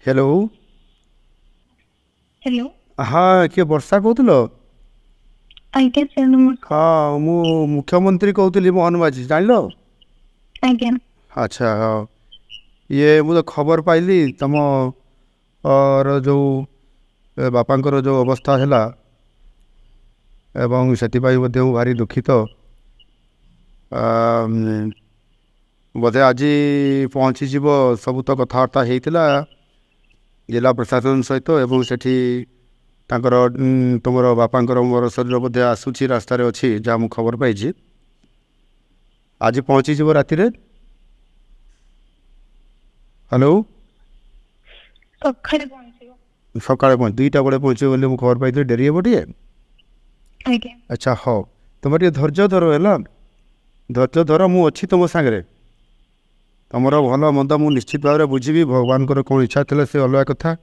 Hello. Hello. हाँ किए वर्षा कहूल? आज्ञा सार नमस्कार। हाँ मु मुख्यमंत्री कहूली मोहन माझी जान लो। आज्ञा। अच्छा हाँ ये मुझे खबर पाइली तुम और जो बापांकर जो अवस्था है एवं से भारी दुखित बोधे आज पहुँचीज सब तो कथबार्ता होता जिला प्रशासन सहित एवं सेठी तांकर तुम बापांकर मोर शरीर बोधे आसूची रास्तार अच्छी जहाँ मुझे खबर पाई आज पहुँचीज राति। हेलो सकाळे पहुंचो। सकाଳେ पहुँच 2टा बेले पहुँचे बोली मुझे खबर पाई डेरी हे टे। आज्ञा। अच्छा हाँ तुम टे धैर्य धर है धैर्य धर मु अच्छी तुम सागर तुम भल मंद मु निश्चित भाव में बुझी भगवान कौन इच्छा थी से अलग कथा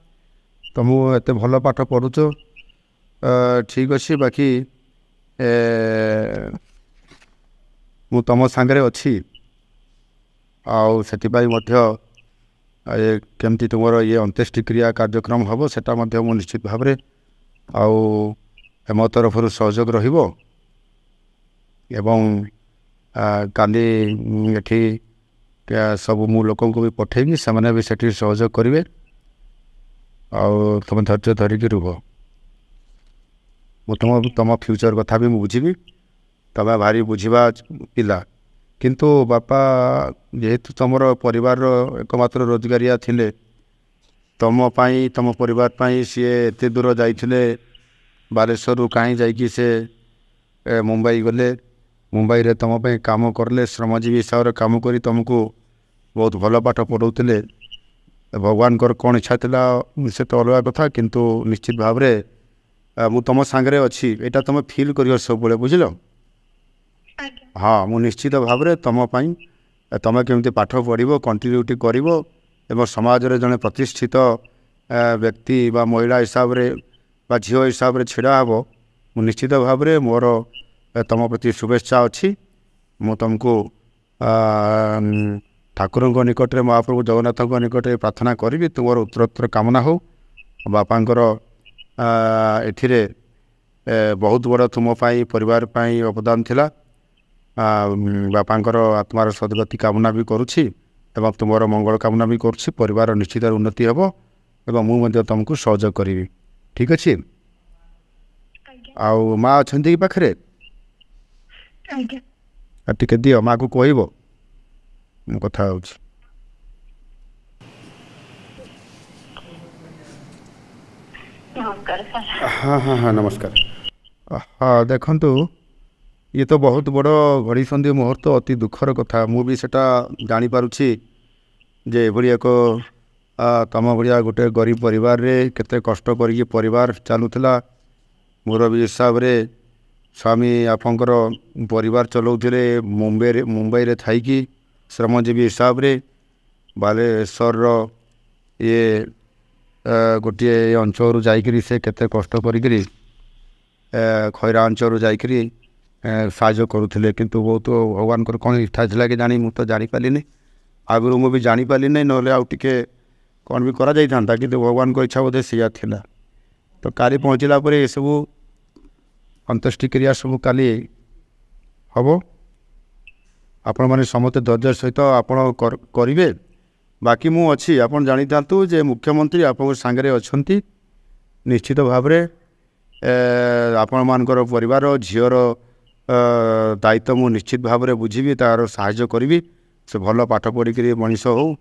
तुम एत भल पाठ पढ़ुच ठीक अच्छे बाकी मु तुम सागर अच्छी केमती तुम ये अंत्येष्टिक्रिया कार्यक्रम हम सेटा मु निश्चित भाव में आम तरफ सहयोग रहिबो एवं काली एठी सब मु लोक भी पठेबी से भी सेठी सहयोग करेंगे तुम धैर्य धरिकी रुह मु तुम फ्यूचर कथा भी बुझी तुम भारी बुझा पिला किंतु बापा जेहेतु तुम परिवार एकमात्र रोजगारिया थिले तुम परिवार सी एत दूर जाइए बालेश्वर कहीं जाकि से मुंबई गले मुंबई रे तुम काम करले श्रमजीवी हिसाब से कम कर तुमको बहुत भल पाठ पढ़ाऊे भगवान कौन इच्छा था से तो अलग कथा किंतु निश्चित भाव में मु तुम सांगे अच्छी यहाँ तुम फिल कर सब बुझल। हाँ मु निश्चित भाव में तुम केमती पाठ पढ़ो कंटिन्यूटी कर समाज रे जड़े प्रतिष्ठित व्यक्ति बा महिला हिसाब रे बा झील हिसाब से छिड़ा हे मु निश्चित भाव में मोर तुम प्रति शुभेच्छा अच्छी मु तुमको ठाकुर निकट में महाप्रभु जगन्नाथ निकट में प्रार्थना करी तुम उत्तरोत्तर कामना हो बापांकर एथिरे बहुत बड़ तुम परिवार अवदान थिला बापांकर आत्मार सदगति कामना भी करुछि एवं तुम मंगल कामना भी करुछि परिवार निश्चित उन्नति हेबो एवं मुझे तुमको सहयोग करी ठीक अच्छे। आउ माँ अच्छा कि पाखे टे दियो माँ को कह कथा हो। हाँ हाँ हाँ नमस्कार। हाँ देखु ये तो बहुत बड़ घड़ी संधि मुहूर्त अति दुखर कथा मु भी सेटा जानी पारुछि जे एभली एक तम भाया गोटे गरीब परिवार रे केते कष्ट करिकी परिवार चलुला मोर भी हिसाब रे स्वामी आपंकर परिवार चलाउथिले मुंबई रे थाइकी श्रमजीवी हिसाब रे बालेश्वर ये गोटे अंचल जाइकरी से केते कष्ट करिकरी खैरा अंचल जाइकरी साहाय्य करुले किंतु बहुत भगवान कौन इच्छा था कि जानी मुझे जानी पारिनी आगुरी मुझे जानी पारि ना आउ टे कौन भी करा था कि भगवान को इच्छा बोधे सिया थिला तो काली पहुँचला ये सब अंत्येष्टिक्रिया सब काली हम आपण मैंने समस्त धैर्य सहित आपण करेंगे बाकी मु अच्छी आपड़ जानी था जे मुख्यमंत्री आप सांगे अच्छा निश्चित भाव में आपण मानकर परिवार झीर दायित्व मु निश्चित भाव में बुझी तार साहाय्य करी से भल पाठ पढ़िक मनीष हो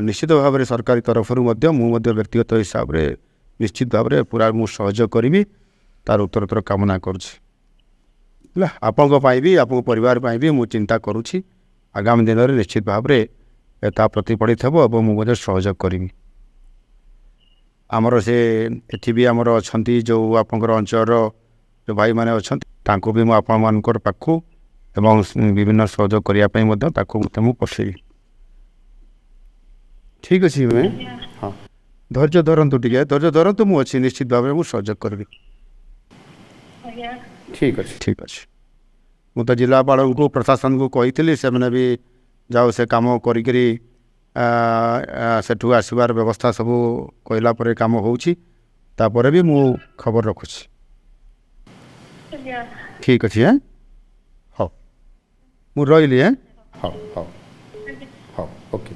निश्चित भाव में सरकारी तरफ व्यक्तिगत हिसाब से निश्चित भाव में पूरा मु सहयोग करी तार उत्तरोत्तर कामना करुँच आपण भी आप परिवार भी मु चिंता करुँची आगामी दिन में निश्चित भाव में ता प्रतिफलित हो मुझे सहयोग करी आमर से एठी भी आमर अच्छा जो आपंकर अंचल जो भाई मैंने अच्छा तांको भी मुझे पाखु एवं विभिन्न सहयोग करने पठेबी ठीक अच्छे मैं हाँ धैर्य धरतु टे धैर्य धरतु मु अच्छी निश्चित भाव में सहयोग करी ठीक अच्छे ठीक अच्छे मु तो जिलापाल को प्रशासन को कही से मैंने भी जाओ से कम करी ସେଠୁ ଆସିବାର ବ୍ୟବସ୍ଥା ସବୁ କହିଲା ପରେ କାମ ହେଉଛି ତାପରେ ବି ମୁଁ ଖବର ରଖୁଛି ଆଜ୍ଞା ଠିକ୍ ଅଛି ହଉ ମୁଁ ରହିଲି ହଉ ହଉ ହଉ ଓକେ